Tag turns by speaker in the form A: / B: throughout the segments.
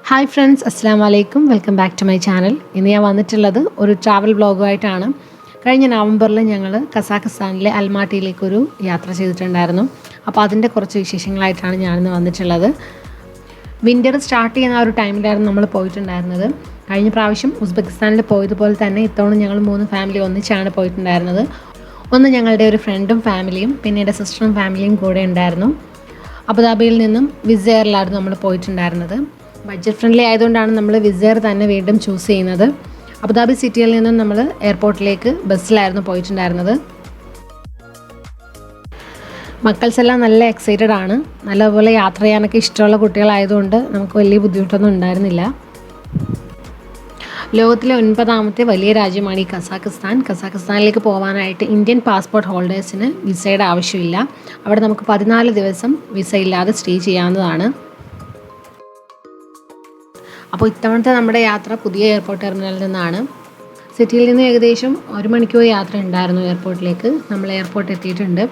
A: Hi friends, Assalamu alaikum. Welcome back to my channel. ഇന്ന് ഞാൻ വന്നിട്ടുള്ളത് ഒരു ട്രാവൽ വ്ലോഗുമായിട്ടാണ്. കഴിഞ്ഞ നവംബറിൽ ഞങ്ങൾ കസാഖിസ്ഥാനിലെ അൽമാട്ടിയിലേക്ക് ഒരു യാത്ര ചെയ്തിട്ടുണ്ടായിരുന്നു. അപ്പോൾ അതിൻ്റെ കുറച്ച് വിശേഷങ്ങളായിട്ടാണ് ഞാനിന്ന് വന്നിട്ടുള്ളത്. വിൻ്റർ സ്റ്റാർട്ട് ചെയ്യുന്ന ആ ഒരു ടൈമിലായിരുന്നു നമ്മൾ പോയിട്ടുണ്ടായിരുന്നത്. കഴിഞ്ഞ പ്രാവശ്യം ഉസ്ബെക്കിസ്ഥാനിൽ പോയതുപോലെ തന്നെ ഇത്തവണ ഞങ്ങൾ 3 ഫാമിലി ഒന്നിച്ചാണ് പോയിട്ടുണ്ടായിരുന്നത്. ഒന്ന് ഞങ്ങളുടെ ഒരു ഫ്രണ്ടും ഫാമിലിയും പിന്നെ എൻ്റെ സിസ്റ്ററും ഫാമിലിയും കൂടെ ഉണ്ടായിരുന്നു. അബുദാബിയിൽ നിന്നും വിസ് എയറിലായിരുന്നു നമ്മൾ പോയിട്ടുണ്ടായിരുന്നത്. ബഡ്ജറ്റ് ഫ്രണ്ട്ലി ആയതുകൊണ്ടാണ് നമ്മൾ വിസ് എയർ തന്നെ വീണ്ടും ചൂസ് ചെയ്യുന്നത്. അബുദാബി സിറ്റിയിൽ നിന്നും നമ്മൾ എയർപോർട്ടിലേക്ക് ബസ്സിലായിരുന്നു പോയിട്ടുണ്ടായിരുന്നത്. മക്കൾസ് എല്ലാം നല്ല എക്സൈറ്റഡ് ആണ്. നല്ലപോലെ യാത്ര ചെയ്യാനൊക്കെ ഇഷ്ടമുള്ള കുട്ടികളായതുകൊണ്ട് നമുക്ക് വലിയ ബുദ്ധിമുട്ടൊന്നും ഉണ്ടായിരുന്നില്ല. ലോകത്തിലെ 9ാമത്തെ വലിയ രാജ്യമാണ് ഈ കസാഖിസ്ഥാൻ. കസാഖിസ്ഥാനിലേക്ക് പോകാനായിട്ട് ഇന്ത്യൻ പാസ്പോർട്ട് ഹോൾഡേഴ്സിന് വിസയുടെ ആവശ്യമില്ല. അവിടെ നമുക്ക് 14 ദിവസം വിസ ഇല്ലാതെ സ്റ്റേ ചെയ്യാവുന്നതാണ്. അപ്പോൾ ഇത്തവണത്തെ നമ്മുടെ യാത്ര പുതിയ എയർപോർട്ട് ടെർമിനലിൽ നിന്നാണ്. സിറ്റിയിൽ നിന്ന് ഏകദേശം 1 മണിക്കൂർ യാത്ര ഉണ്ടായിരുന്നു എയർപോർട്ടിലേക്ക്. നമ്മൾ എയർപോർട്ട് എത്തിയിട്ടുണ്ട്.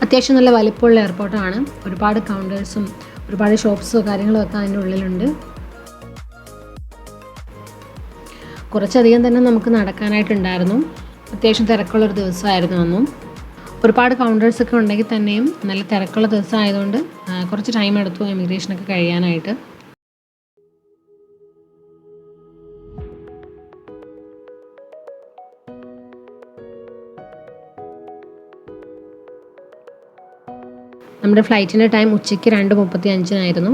A: അത്യാവശ്യം നല്ല വലിപ്പമുള്ള എയർപോർട്ടാണ്. ഒരുപാട് കൗണ്ടേഴ്സും ഒരുപാട് ഷോപ്സും കാര്യങ്ങളും ഒക്കെ അതിൻ്റെ ഉള്ളിലുണ്ട്. കുറച്ചധികം തന്നെ നമുക്ക് നടക്കാനായിട്ടുണ്ടായിരുന്നു. അത്യാവശ്യം തിരക്കുള്ളൊരു ദിവസമായിരുന്നു അന്നും. ഒരുപാട് കൗണ്ടേഴ്സൊക്കെ ഉണ്ടെങ്കിൽ തന്നെയും നല്ല തിരക്കുള്ള ദിവസം ആയതുകൊണ്ട് കുറച്ച് ടൈം എടുത്തു ഇമിഗ്രേഷനൊക്കെ കഴിയാനായിട്ട്. നമ്മുടെ ഫ്ലൈറ്റിൻ്റെ ടൈം ഉച്ചയ്ക്ക് 2:35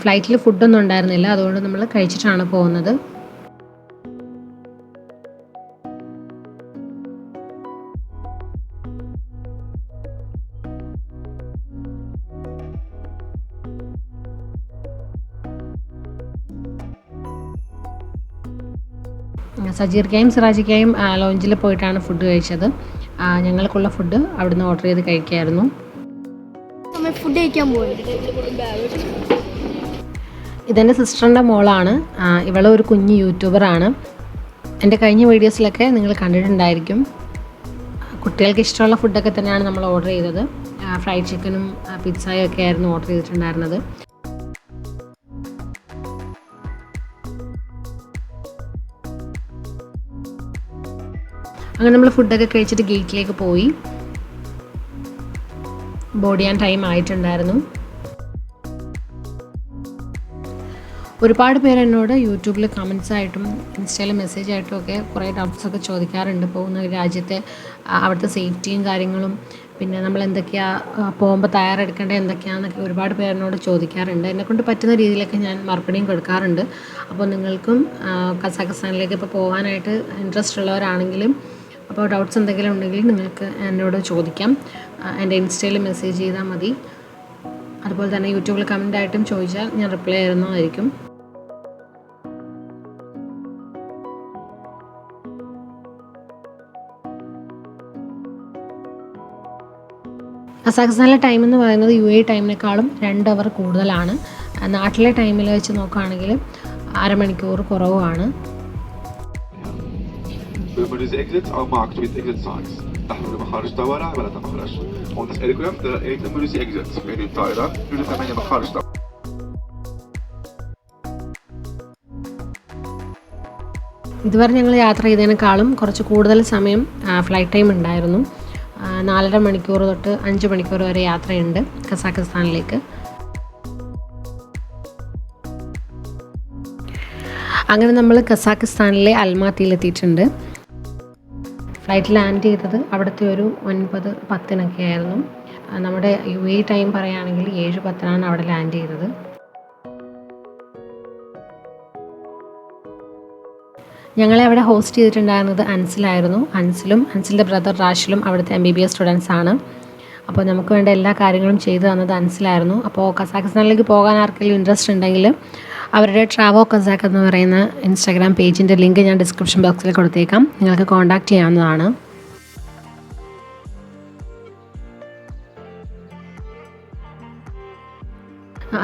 A: ഫ്ലൈറ്റിൽ ഫുഡൊന്നും ഉണ്ടായിരുന്നില്ല. അതുകൊണ്ട് നമ്മൾ കഴിച്ചിട്ടാണ് പോകുന്നത്. സജീർക്കയും സിറാജിക്കയും ലോഞ്ചിൽ പോയിട്ടാണ് ഫുഡ് കഴിച്ചത്. ഞങ്ങൾക്കുള്ള ഫുഡ് അവിടുന്ന് ഓർഡർ ചെയ്ത് കഴിക്കായിരുന്നു.
B: ഫുഡ് കഴിക്കാൻ പോയി.
A: ഇതെൻ്റെ സിസ്റ്ററിൻ്റെ മോളാണ്. ഇവള് ഒരു കുഞ്ഞ് യൂട്യൂബറാണ്. എൻ്റെ കഴിഞ്ഞ വീഡിയോസിലൊക്കെ നിങ്ങൾ കണ്ടിട്ടുണ്ടായിരിക്കും. കുട്ടികൾക്ക് ഇഷ്ടമുള്ള ഫുഡൊക്കെ തന്നെയാണ് നമ്മൾ ഓർഡർ ചെയ്തത്. ഫ്രൈഡ് ചിക്കനും പിസ്സയും ഒക്കെ ആയിരുന്നു ഓർഡർ ചെയ്തിട്ടുണ്ടായിരുന്നത്. അങ്ങനെ നമ്മൾ ഫുഡൊക്കെ കഴിച്ചിട്ട് ഗേറ്റിലേക്ക് പോയി. ബോർഡ് ചെയ്യാൻ ടൈം ആയിട്ടുണ്ടായിരുന്നു. ഒരുപാട് പേര് എന്നോട് യൂട്യൂബിൽ കമൻസ് ആയിട്ടും ഇൻസ്റ്റയിൽ മെസ്സേജ് ആയിട്ടും ഒക്കെ കുറേ ഡൗട്ട്സൊക്കെ ചോദിക്കാറുണ്ട്. പോകുന്ന രാജ്യത്തെ അവിടുത്തെ സേഫ്റ്റിയും കാര്യങ്ങളും പിന്നെ നമ്മൾ എന്തൊക്കെയാണ് പോകുമ്പോൾ തയ്യാറെടുക്കേണ്ടത് എന്തൊക്കെയാണെന്നൊക്കെ ഒരുപാട് പേരെന്നോട് ചോദിക്കാറുണ്ട്. എന്നെക്കൊണ്ട് പറ്റുന്ന രീതിയിലൊക്കെ ഞാൻ മറുപടിയും കൊടുക്കാറുണ്ട്. അപ്പോൾ നിങ്ങൾക്കും കസാഖിസ്ഥാനിലേക്ക് ഇപ്പോൾ പോകാനായിട്ട് ഇൻട്രസ്റ്റ് ഉള്ളവരാണെങ്കിലും അപ്പോൾ ഡൗട്ട്സ് എന്തെങ്കിലും ഉണ്ടെങ്കിൽ നിങ്ങൾക്ക് എന്നോട് ചോദിക്കാം. എൻ്റെ ഇൻസ്റ്റയിൽ മെസ്സേജ് ചെയ്താൽ മതി. അതുപോലെ തന്നെ യൂട്യൂബിൽ കമൻ്റായിട്ടും ചോദിച്ചാൽ ഞാൻ റിപ്ലൈ തരുന്നതായിരിക്കും. കസാഖിസ്ഥാനിലെ ടൈം എന്ന് പറയുന്നത് UAE ടൈമിനേക്കാളും 2 അവർ കൂടുതലാണ്. നാട്ടിലെ ടൈമിൽ വെച്ച് നോക്കുകയാണെങ്കിൽ അരമണിക്കൂർ കുറവാണ്.
C: Emergency exits are marked with exit signs. تحمل مخارج طوارئ ولا مخرج. ونسألكم emergency exits بين الطائرة يوجد 8 مخارج طوارئ.
A: ഇതുവരെ ഞങ്ങൾ യാത്ര ചെയ്തതിനേക്കാളും കുറച്ച് കൂടുതൽ സമയം ഫ്ലൈറ്റ് ടൈം ഉണ്ടായിരുന്നു. 4.5 മണിക്കൂർ തൊട്ട് 5 മണിക്കൂർ വരെ യാത്രയുണ്ട് കസാഖിസ്ഥാനിലേക്ക്. അങ്ങനെ നമ്മൾ കസാഖിസ്ഥാനിലെ അൽമാത്തിയിലെത്തിയിട്ടുണ്ട്. ഫ്ലൈറ്റ് ലാൻഡ് ചെയ്തത് അവിടുത്തെ ഒരു 9:10 ആയിരുന്നു. നമ്മുടെ UAE ടൈം പറയുകയാണെങ്കിൽ 7:10 അവിടെ ലാൻഡ് ചെയ്തത്. ഞങ്ങളെ അവിടെ ഹോസ്റ്റ് ചെയ്തിട്ടുണ്ടായിരുന്നത് അൻസിലായിരുന്നു. അൻസിലിൻ്റെ ബ്രദർ റാഷിലും അവിടുത്തെ MBBS സ്റ്റുഡൻസ് ആണ്. അപ്പോൾ നമുക്ക് വേണ്ട എല്ലാ കാര്യങ്ങളും ചെയ്തു തന്നത് അൻസിലായിരുന്നു. അപ്പോൾ കസാഖിസ്ഥാനിലേക്ക് പോകാൻ ആർക്കെങ്കിലും ഇൻട്രസ്റ്റ് ഉണ്ടെങ്കിൽ അവരുടെ ട്രാവോ കസാഖ് എന്ന് പറയുന്ന ഇൻസ്റ്റാഗ്രാം പേജിൻ്റെ ലിങ്ക് ഞാൻ ഡിസ്ക്രിപ്ഷൻ ബോക്സിൽ കൊടുത്തേക്കാം. നിങ്ങൾക്ക് കോൺടാക്റ്റ് ചെയ്യാവുന്നതാണ്.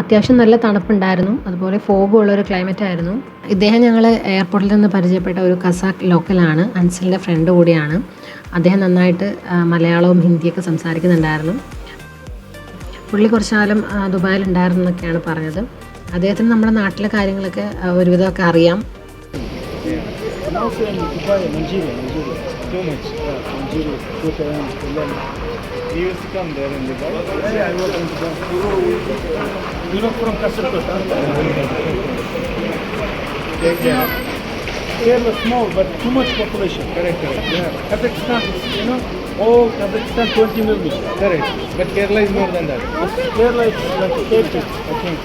A: അത്യാവശ്യം നല്ല തണുപ്പുണ്ടായിരുന്നു, അതുപോലെ ഫോഗും ഉള്ളൊരു ക്ലൈമറ്റ് ആയിരുന്നു. ഇദ്ദേഹം ഞങ്ങൾ എയർപോർട്ടിൽ നിന്ന് പരിചയപ്പെട്ട ഒരു കസാക്ക് ലോക്കലാണ്, അൻസിലിൻ്റെ ഫ്രണ്ട് കൂടിയാണ്. അദ്ദേഹം നന്നായിട്ട് മലയാളവും ഹിന്ദിയൊക്കെ സംസാരിക്കുന്നുണ്ടായിരുന്നു. പുള്ളി കുറച്ചു കാലം ദുബായിലുണ്ടായിരുന്നു എന്നൊക്കെയാണ് പറഞ്ഞത്. അദ്ദേഹത്തിന് നമ്മുടെ നാട്ടിലെ കാര്യങ്ങളൊക്കെ ഒരുവിധമൊക്കെ അറിയാം.
D: We used to come there in Dubai. Yeah, I was in Dubai. You're not from Kazakhstan? Yeah. Kerala small, but too much population. Correct. Yeah. Kazakhstan, all Kazakhstan 20 million. Correct. But Kerala is more than that. Kerala is like 30, I think.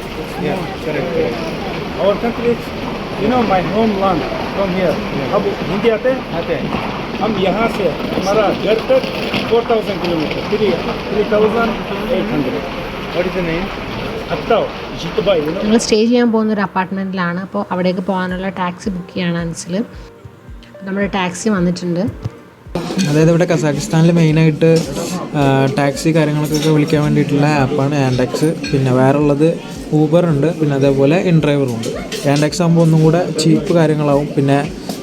D: Yeah, correct. Our country is, my homeland from here. अब हिंदी आते हैं? हम यहाँ से हमारा घर तक 4,000 kilometre, 3,800. What is the name? Alatau, Jitbai,
A: ഞങ്ങൾ സ്റ്റേ ചെയ്യാൻ പോകുന്ന ഒരു അപ്പാർട്ട്മെൻറ്റിലാണ്. അപ്പോൾ അവിടേക്ക് പോകാനുള്ള ടാക്സി ബുക്ക് ചെയ്യാണ് അൻസിൽ. നമ്മുടെ ടാക്സി വന്നിട്ടുണ്ട്.
E: അതായത് ഇവിടെ കസാഖിസ്ഥാനിൽ മെയിനായിട്ട് ടാക്സി കാര്യങ്ങൾക്കൊക്കെ വിളിക്കാൻ വേണ്ടിയിട്ടുള്ള ആപ്പാണ് ആൻഡെക്സ്. പിന്നെ വേറെ ഉള്ളത് ഊബർ ഉണ്ട്, പിന്നെ അതേപോലെ ഇൻഡ്രൈവറും ഉണ്ട്. ആൻഡെക്സ് ആകുമ്പോൾ ഒന്നും കൂടെ ചീപ്പ് കാര്യങ്ങളാവും. പിന്നെ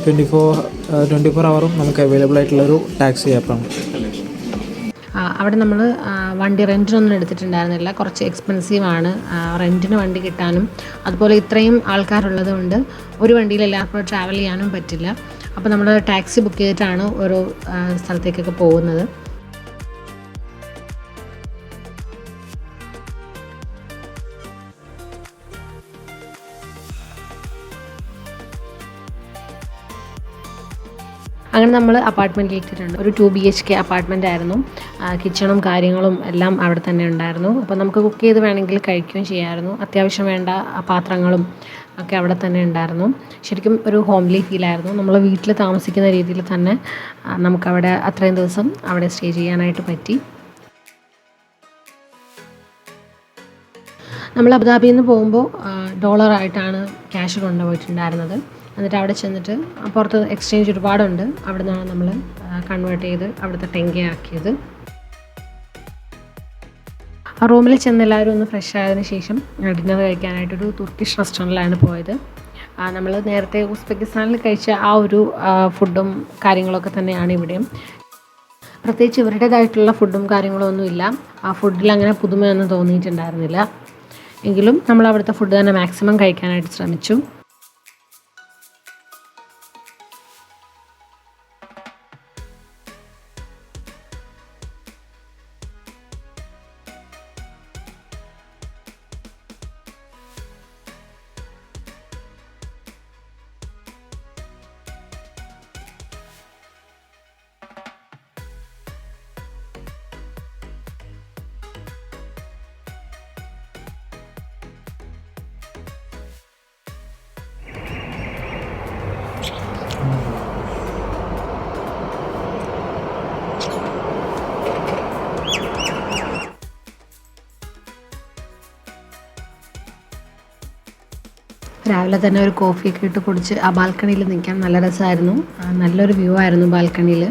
E: 24 ഹവറും നമുക്ക് അവൈലബിൾ ആയിട്ടുള്ളൊരു ടാക്സി ആപ്പാണ്.
A: അവിടെ നമ്മൾ വണ്ടി റെൻറ്റിനൊന്നും എടുത്തിട്ടുണ്ടായിരുന്നില്ല, കുറച്ച് എക്സ്പെൻസീവാണ് റെൻറ്റിന് വണ്ടി കിട്ടാനും. അതുപോലെ ഇത്രയും ആൾക്കാരുള്ളത് കൊണ്ട് ഒരു വണ്ടിയിൽ എല്ലാവർക്കും ട്രാവൽ ചെയ്യാനും പറ്റില്ല. അപ്പോൾ നമ്മൾ ടാക്സി ബുക്ക് ചെയ്തിട്ടാണ് ഓരോ സ്ഥലത്തേക്കൊക്കെ പോകുന്നത്. അങ്ങനെ നമ്മൾ അപ്പാർട്ട്മെൻറ്റിൽ എത്തിയിട്ടുണ്ട്. ഒരു 2 BHK അപ്പാർട്ട്മെൻ്റ് ആയിരുന്നു. കിച്ചണും കാര്യങ്ങളും എല്ലാം അവിടെ തന്നെ ഉണ്ടായിരുന്നു. അപ്പോൾ നമുക്ക് കുക്ക് ചെയ്ത് വേണമെങ്കിൽ കഴിക്കുകയും ചെയ്യാമായിരുന്നു. അത്യാവശ്യം വേണ്ട പാത്രങ്ങളും ഒക്കെ അവിടെ തന്നെ ഉണ്ടായിരുന്നു. ശരിക്കും ഒരു ഹോംലി ഫീലായിരുന്നു. നമ്മൾ വീട്ടിൽ താമസിക്കുന്ന രീതിയിൽ തന്നെ നമുക്കവിടെ അത്രയും ദിവസം അവിടെ സ്റ്റേ ചെയ്യാനായിട്ട് പറ്റി. നമ്മൾ അബുദാബിയിൽ നിന്ന് പോകുമ്പോൾ ഡോളറായിട്ടാണ് ക്യാഷ് കൊണ്ടുപോയിട്ടുണ്ടായിരുന്നത്. എന്നിട്ട് അവിടെ ചെന്നിട്ട് പുറത്ത് എക്സ്ചേഞ്ച് ഒരുപാടുണ്ട്, അവിടെ നിന്നാണ് നമ്മൾ കൺവേർട്ട് ചെയ്ത് അവിടുത്തെ ടെങ്കയാക്കിയത്. ആ റൂമിൽ ചെന്ന് എല്ലാവരും ഒന്ന് ഫ്രഷ് ആയതിനു ശേഷം ഡിന്നർ കഴിക്കാനായിട്ടൊരു തുർക്കിഷ് റെസ്റ്റോറൻറ്റിലാണ് പോയത്. നമ്മൾ നേരത്തെ ഉസ്ബെക്കിസ്ഥാനിൽ കഴിച്ച ആ ഒരു ഫുഡും കാര്യങ്ങളൊക്കെ തന്നെയാണ് ഇവിടെയും. പ്രത്യേകിച്ച് ഇവരുടേതായിട്ടുള്ള ഫുഡും കാര്യങ്ങളും ഒന്നുമില്ല. ആ ഫുഡിൽ അങ്ങനെ പുതുമയൊന്നും തോന്നിയിട്ടുണ്ടായിരുന്നില്ല. എങ്കിലും നമ്മൾ അവിടുത്തെ ഫുഡ് തന്നെ മാക്സിമം കഴിക്കാനായിട്ട് ശ്രമിച്ചു. രാവിലെ തന്നെ ഒരു കോഫിയൊക്കെ ഇട്ട് കുടിച്ച് ആ ബാൽക്കണിയിൽ നിൽക്കാൻ നല്ല രസമായിരുന്നു. നല്ലൊരു വ്യൂ ആയിരുന്നു ബാൽക്കണിയിൽ.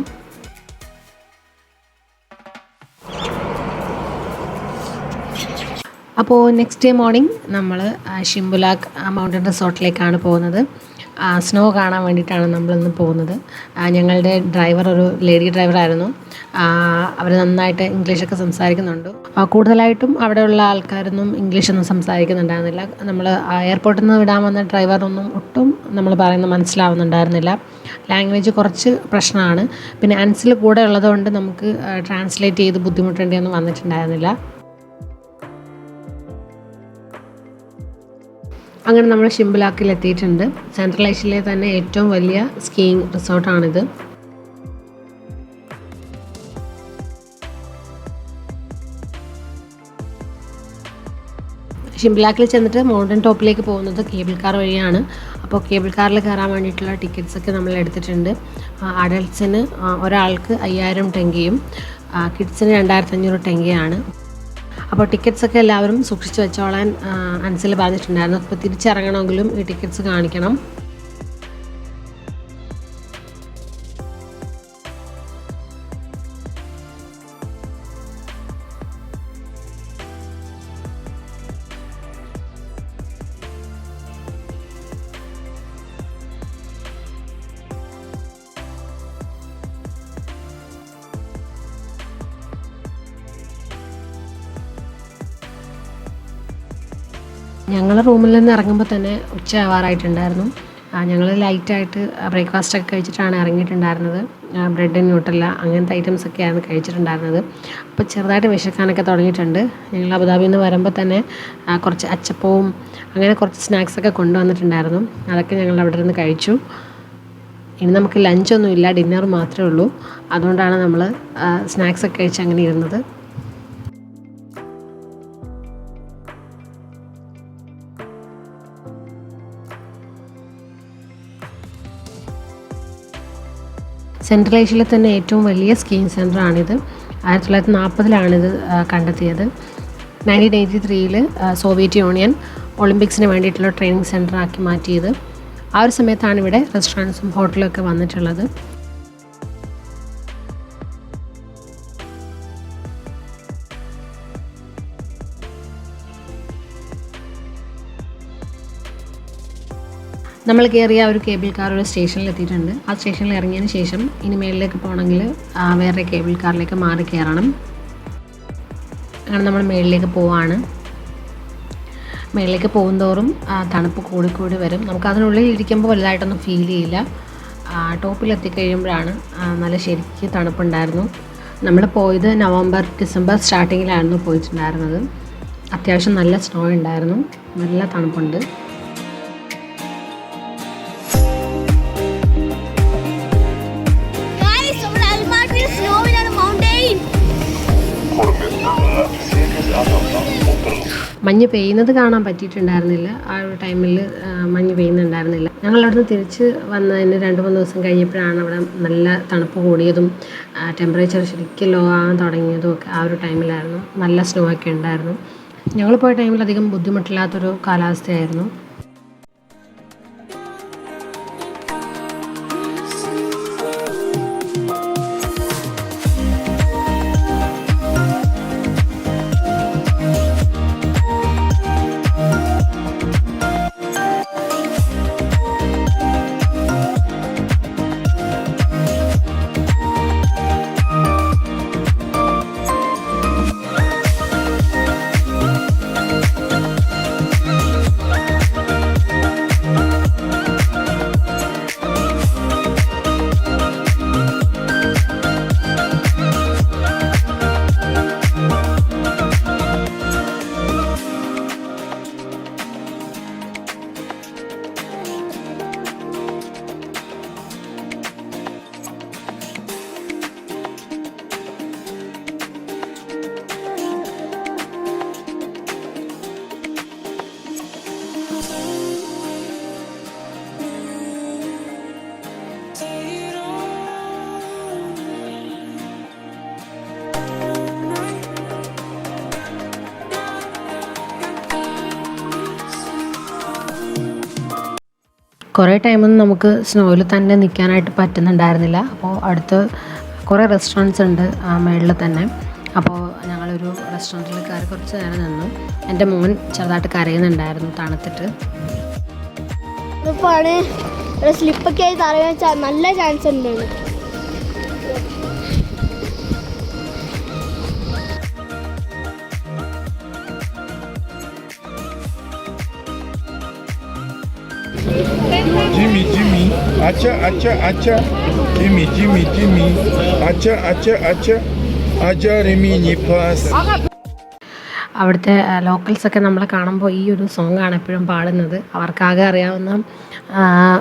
A: അപ്പോൾ നെക്സ്റ്റ് ഡേ മോർണിംഗ് നമ്മൾ ഷിംബുലാക്ക് മൗണ്ടൻ റിസോർട്ടിലേക്കാണ് പോകുന്നത്. സ്നോ കാണാൻ വേണ്ടിയിട്ടാണ് നമ്മളിന്ന് പോകുന്നത്. ഞങ്ങളുടെ ഡ്രൈവർ ഒരു ലേഡി ഡ്രൈവറായിരുന്നു. അവർ നന്നായിട്ട് ഇംഗ്ലീഷൊക്കെ സംസാരിക്കുന്നുണ്ട്. കൂടുതലായിട്ടും അവിടെയുള്ള ആൾക്കാരൊന്നും ഇംഗ്ലീഷൊന്നും സംസാരിക്കുന്നുണ്ടായിരുന്നില്ല. നമ്മൾ എയർപോർട്ടിൽ നിന്ന് വിടാൻ വന്ന ഡ്രൈവറൊന്നും ഒട്ടും നമ്മൾ പറയുന്നത് മനസ്സിലാവുന്നുണ്ടായിരുന്നില്ല. ലാംഗ്വേജ് കുറച്ച് പ്രശ്നമാണ്. പിന്നെ അൻസിൽ കൂടെ ഉള്ളതുകൊണ്ട് നമുക്ക് ട്രാൻസ്ലേറ്റ് ചെയ്ത് ബുദ്ധിമുട്ടേണ്ടിയൊന്നും വന്നിട്ടുണ്ടായിരുന്നില്ല. അങ്ങനെ നമ്മൾ ഷിംബുലാക്കിൽ എത്തിയിട്ടുണ്ട്. സെൻട്രൽ ഏഷ്യയിലെ തന്നെ ഏറ്റവും വലിയ സ്കീയിങ് റിസോർട്ടാണിത്. ഷിംബുലാക്കിൽ ചെന്നിട്ട് മൗണ്ടൻ ടോപ്പിലേക്ക് പോകുന്നത് കേബിൾ കാർ വഴിയാണ്. അപ്പോൾ കേബിൾ കാറിൽ കയറാൻ വേണ്ടിയിട്ടുള്ള ടിക്കറ്റ്സൊക്കെ നമ്മൾ എടുത്തിട്ടുണ്ട്. അഡൾട്ട്സിന് ഒരാൾക്ക് 5000 ടെങ്കയും കിഡ്സിന് 2500 ടെങ്കയാണ്. അപ്പോൾ ടിക്കറ്റ്സൊക്കെ എല്ലാവരും സൂക്ഷിച്ച് വെച്ചോളാൻ അൻസിൽ പറഞ്ഞിട്ടുണ്ടായിരുന്നു. അപ്പോൾ തിരിച്ചിറങ്ങണമെങ്കിലും ഈ ടിക്കറ്റ്സ് കാണിക്കണം. ഞങ്ങൾ റൂമിൽ നിന്ന് ഇറങ്ങുമ്പോൾ തന്നെ ഉച്ച ആവാറായിട്ടുണ്ടായിരുന്നു. ഞങ്ങൾ ലൈറ്റായിട്ട് ബ്രേക്ക്ഫാസ്റ്റൊക്കെ കഴിച്ചിട്ടാണ് ഇറങ്ങിയിട്ടുണ്ടായിരുന്നത്. ബ്രെഡ് ന്യൂട്ടല്ല അങ്ങനത്തെ ഐറ്റംസൊക്കെയായിരുന്നു കഴിച്ചിട്ടുണ്ടായിരുന്നത്. അപ്പോൾ ചെറുതായിട്ട് വിശക്കാനൊക്കെ തുടങ്ങിയിട്ടുണ്ട്. ഞങ്ങൾ അബുദാബിയിൽ നിന്ന് വരുമ്പോൾ തന്നെ കുറച്ച് അച്ചപ്പവും അങ്ങനെ കുറച്ച് സ്നാക്സൊക്കെ കൊണ്ടുവന്നിട്ടുണ്ടായിരുന്നു. അതൊക്കെ ഞങ്ങൾ അവിടെ നിന്ന് കഴിച്ചു. ഇനി നമുക്ക് ലഞ്ചൊന്നുമില്ല, ഡിന്നർ മാത്രമേ ഉള്ളൂ. അതുകൊണ്ടാണ് നമ്മൾ സ്നാക്സൊക്കെ കഴിച്ച് അങ്ങനെ ഇരുന്നത്. സെൻട്രൽ ഏഷ്യയിലെ തന്നെ ഏറ്റവും വലിയ സ്കീയിങ് സെൻ്ററാണിത്. 1940-ലാണിത് കണ്ടെത്തിയത്. 1983-ൽ സോവിയറ്റ് യൂണിയൻ ഒളിമ്പിക്സിന് വേണ്ടിയിട്ടുള്ള ട്രെയിനിങ് സെൻ്ററാക്കി മാറ്റിയത്. ആ ഒരു സമയത്താണ് ഇവിടെ റെസ്റ്റോറൻറ്റ്സും ഹോട്ടലും ഒക്കെ വന്നിട്ടുള്ളത്. നമ്മൾ കയറിയ ഒരു കേബിൾ കാർ ഒരു സ്റ്റേഷനിൽ എത്തിയിട്ടുണ്ട്. ആ സ്റ്റേഷനിൽ ഇറങ്ങിയതിന് ശേഷം ഇനി മേളിലേക്ക് പോകണമെങ്കിൽ വേറെ കേബിൾ കാറിലേക്ക് മാറി കയറണം. അങ്ങനെ നമ്മൾ മേളിലേക്ക് പോവാണ്. മേളിലേക്ക് പോകുന്തോറും തണുപ്പ് കൂടിക്കൂടി വരും. നമുക്ക് അതിനുള്ളിൽ ഇരിക്കുമ്പോൾ വലുതായിട്ടൊന്നും ഫീൽ ചെയ്യില്ല. ടോപ്പിലെത്തിക്കഴിയുമ്പോഴാണ് നല്ല ശരിക്ക് തണുപ്പുണ്ടായിരുന്നു. നമ്മൾ പോയത് നവംബർ ഡിസംബർ സ്റ്റാർട്ടിങ്ങിലായിരുന്നു പോയിട്ടുണ്ടായിരുന്നത്. അത്യാവശ്യം നല്ല സ്നോ ഉണ്ടായിരുന്നു, നല്ല തണുപ്പുണ്ട്. മഞ്ഞ് പെയ്യുന്നത് കാണാൻ പറ്റിയിട്ടുണ്ടായിരുന്നില്ല. ആ ഒരു ടൈമിൽ മഞ്ഞ് പെയ്യുന്നുണ്ടായിരുന്നില്ല. ഞങ്ങൾ അവിടുന്ന് തിരിച്ച് വന്നതിന് 2-3 ദിവസം കഴിഞ്ഞപ്പോഴാണ് അവിടെ നല്ല തണുപ്പ് കൂടിയതും ടെമ്പറേച്ചർ ശരിക്കും ലോ ആകാൻ തുടങ്ങിയതും ഒക്കെ ആ ഒരു ടൈമിലായിരുന്നു. നല്ല സ്നോ ഒക്കെ ഉണ്ടായിരുന്നു. ഞങ്ങൾ പോയ ടൈമിൽ അധികം ബുദ്ധിമുട്ടില്ലാത്തൊരു കാലാവസ്ഥയായിരുന്നു. കുറേ ടൈമൊന്നും നമുക്ക് സ്നോയിൽ തന്നെ നിൽക്കാനായിട്ട് പറ്റുന്നുണ്ടായിരുന്നില്ല. അപ്പോൾ അടുത്ത് കുറേ റെസ്റ്റോറൻറ്റ്സ് ഉണ്ട് മേളിൽ തന്നെ. അപ്പോൾ ഞങ്ങളൊരു റെസ്റ്റോറൻറ്റിൽ കയറി കുറച്ച് നേരം നിന്നു. എൻ്റെ മോൻ ചെറുതായിട്ട് കരയുന്നുണ്ടായിരുന്നു തണുത്തിട്ട്.
B: സ്ലിപ്പൊക്കെ ആയി തറയാൻ നല്ല ചാൻസ് ഉണ്ട്.
D: Jimmy, Jimmy, acha, acha, acha, Jimmy, Jimmy, Jimmy, acha, acha, acha, acha, Remini pass.
A: അവിടുത്തെ ലോക്കൽസൊക്കെ നമ്മളെ കാണുമ്പോൾ ഈ ഒരു സോങ്ങാണ് എപ്പോഴും പാടുന്നത്. അവർക്കാകെ അറിയാവുന്ന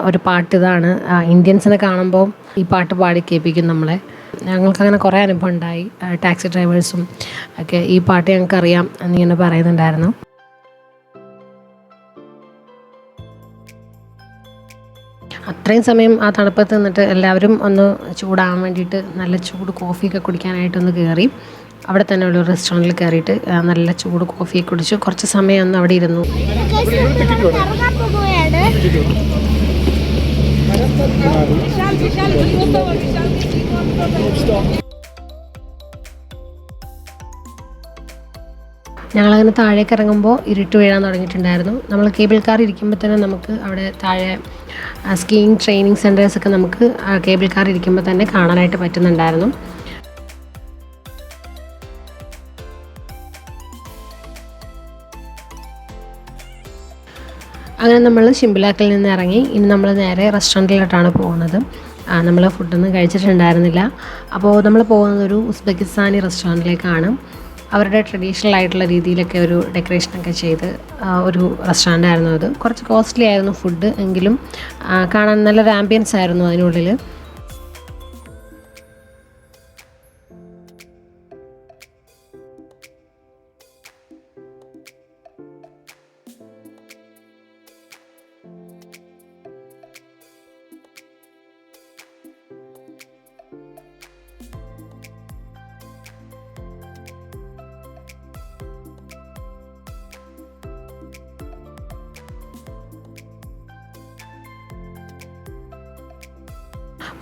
A: ഒരു പാട്ട് ഇതാണ്. ഇന്ത്യൻസിനെ കാണുമ്പോൾ ഈ പാട്ട് പാടി കേൾപ്പിക്കും നമ്മളെ. ഞങ്ങൾക്കങ്ങനെ കുറേ അനുഭവം ഉണ്ടായി. ടാക്സി ഡ്രൈവേഴ്സും ഒക്കെ ഈ പാട്ട് ഞങ്ങൾക്കറിയാം എന്നിങ്ങനെ പറയുന്നുണ്ടായിരുന്നു. അത്രയും സമയം ആ തണുപ്പത്ത് നിന്നിട്ട് എല്ലാവരും ഒന്ന് ചൂടാകാൻ വേണ്ടിയിട്ട് നല്ല ചൂട് കോഫിയൊക്കെ കുടിക്കാനായിട്ടൊന്ന് കയറി. അവിടെ തന്നെ ഉള്ള റെസ്റ്റോറൻറ്റിൽ കയറിയിട്ട് നല്ല ചൂട് കോഫിയൊക്കെ കുടിച്ചു. കുറച്ച് സമയം ഒന്ന് അവിടെ ഇരുന്നു. ഞങ്ങളങ്ങനെ താഴേക്ക് ഇറങ്ങുമ്പോൾ ഇരുട്ട് വീഴാൻ തുടങ്ങിയിട്ടുണ്ടായിരുന്നു. നമ്മൾ കേബിൾ കാർ ഇരിക്കുമ്പോൾ തന്നെ നമുക്ക് അവിടെ താഴെ സ്കീയിങ് ട്രെയിനിങ് സെൻറ്റേഴ്സൊക്കെ നമുക്ക് കേബിൾ കാർ ഇരിക്കുമ്പോൾ തന്നെ കാണാനായിട്ട് പറ്റുന്നുണ്ടായിരുന്നു. അങ്ങനെ നമ്മൾ ഷിംബുലാക്കിൽ നിന്ന് ഇറങ്ങി ഇനി നമ്മൾ നേരെ റെസ്റ്റോറൻറ്റിലോട്ടാണ് പോകുന്നത്. നമ്മൾ ഫുഡൊന്നും കഴിച്ചിട്ടുണ്ടായിരുന്നില്ല. അപ്പോൾ നമ്മൾ പോകുന്നത് ഒരു ഉസ്ബെക്കിസ്ഥാനി റെസ്റ്റോറൻറ്റിലേക്കാണ്. അവരുടെ ട്രഡീഷണൽ ആയിട്ടുള്ള രീതിയിലൊക്കെ ഒരു ഡെക്കറേഷനൊക്കെ ചെയ്ത് ഒരു റെസ്റ്റോറൻ്റ് ആയിരുന്നു അത്. കുറച്ച് കോസ്റ്റ്ലി ആയിരുന്നു ഫുഡ്, എങ്കിലും കാണാൻ നല്ലൊരു ആംബിയൻസ് ആയിരുന്നു അതിനുള്ളിൽ.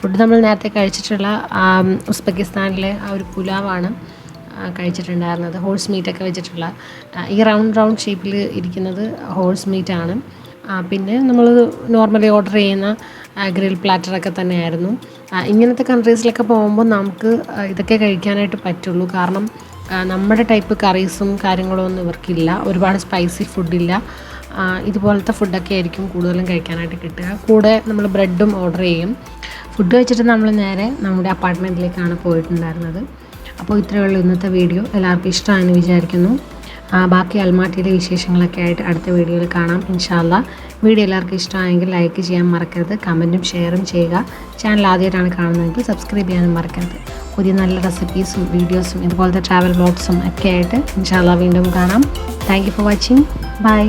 A: ഫുഡ് നമ്മൾ നേരത്തെ കഴിച്ചിട്ടുള്ള ഉസ്ബെക്കിസ്ഥാനിലെ ആ ഒരു പുലാവാണ് കഴിച്ചിട്ടുണ്ടായിരുന്നത്. ഹോഴ്സ് മീറ്റൊക്കെ വെച്ചിട്ടുള്ള ഈ റൗണ്ട് ഷേപ്പിൽ ഇരിക്കുന്നത് ഹോഴ്സ് മീറ്റാണ്. പിന്നെ നമ്മൾ നോർമലി ഓർഡർ ചെയ്യുന്ന ഗ്രിൽ പ്ലാറ്ററൊക്കെ തന്നെയായിരുന്നു. ഇങ്ങനത്തെ കൺട്രീസിലൊക്കെ പോകുമ്പോൾ നമുക്ക് ഇതൊക്കെ കഴിക്കാനായിട്ട് പറ്റുള്ളൂ. കാരണം നമ്മുടെ ടൈപ്പ് കറീസും കാര്യങ്ങളും ഒന്നും ഇവർക്കില്ല. ഒരുപാട് സ്പൈസി ഫുഡില്ല. ഇതുപോലത്തെ ഫുഡൊക്കെ ആയിരിക്കും കൂടുതലും കഴിക്കാനായിട്ട് കിട്ടുക. കൂടെ നമ്മൾ ബ്രെഡും ഓർഡർ ചെയ്യും. ഫുഡ് കഴിച്ചിട്ട് നമ്മൾ നേരെ നമ്മുടെ അപ്പാർട്ട്മെൻറ്റിലേക്കാണ് പോയിട്ടുണ്ടായിരുന്നത്. അപ്പോൾ ഇത്രയേ ഉള്ളൂ ഇന്നത്തെ വീഡിയോ. എല്ലാവർക്കും ഇഷ്ടമായെന്ന് വിചാരിക്കുന്നു. ബാക്കി അൽമാട്ടിയിലെ വിശേഷങ്ങളൊക്കെ ആയിട്ട് അടുത്ത വീഡിയോയിൽ കാണാം ഇൻഷാ അല്ലാ. വീഡിയോ എല്ലാവർക്കും ഇഷ്ടമായെങ്കിൽ ലൈക്ക് ചെയ്യാൻ മറക്കരുത്, കമൻറ്റും ഷെയറും ചെയ്യുക. ചാനൽ ആദ്യമായിട്ടാണ് കാണുന്നതെങ്കിൽ സബ്സ്ക്രൈബ് ചെയ്യാനും മറക്കരുത്. പുതിയ നല്ല റെസിപ്പീസും വീഡിയോസും ഇതുപോലത്തെ ട്രാവൽ വ്ലോഗ്സും ഒക്കെ ആയിട്ട് ഇൻഷാ അല്ലാ വീണ്ടും കാണാം. Thank you for watching. By.